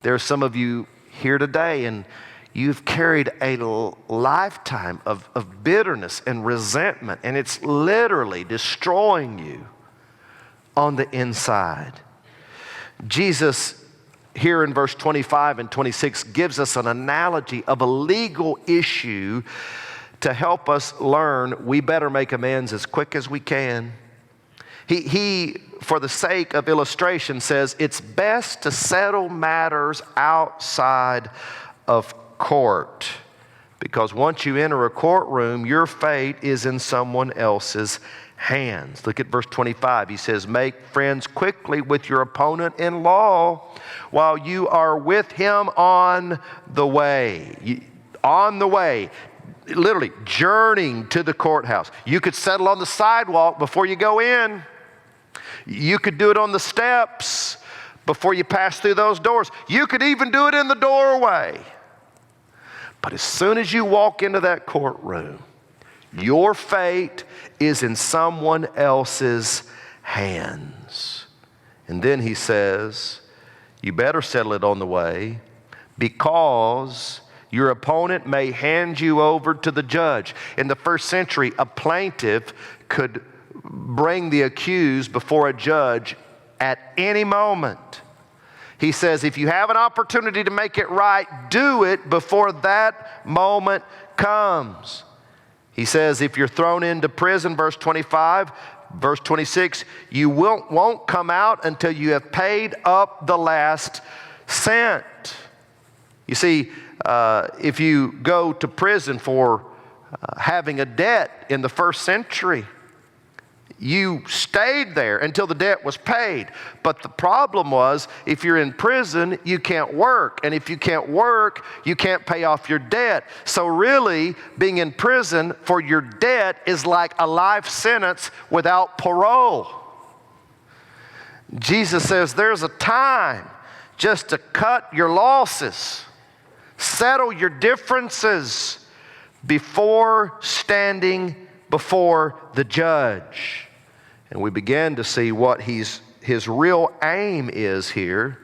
There are some of you here today, and you've carried a lifetime of bitterness and resentment, and it's literally destroying you on the inside. Jesus, here in verse 25 and 26, gives us an analogy of a legal issue to help us learn we better make amends as quick as we can. He, for the sake of illustration, says it's best to settle matters outside of court, because once you enter a courtroom, your fate is in someone else's hands. Look at verse 25. He says, make friends quickly with your opponent in law while you are with him on the way. On the way. Literally journeying to the courthouse. You could settle on the sidewalk before you go in. You could do it on the steps before you pass through those doors. You could even do it in the doorway. But as soon as you walk into that courtroom, your fate is in someone else's hands. And then he says, you better settle it on the way, because your opponent may hand you over to the judge. In the first century, a plaintiff could bring the accused before a judge at any moment. He says, if you have an opportunity to make it right, do it before that moment comes. He says, if you're thrown into prison, verse 25, verse 26, you won't come out until you have paid up the last cent. You see, if you go to prison for having a debt in the first century, you stayed there until the debt was paid. But the problem was, if you're in prison, you can't work. And if you can't work, you can't pay off your debt. So really, being in prison for your debt is like a life sentence without parole. Jesus says there's a time just to cut your losses, settle your differences before standing before the judge. And we began to see what his real aim is here.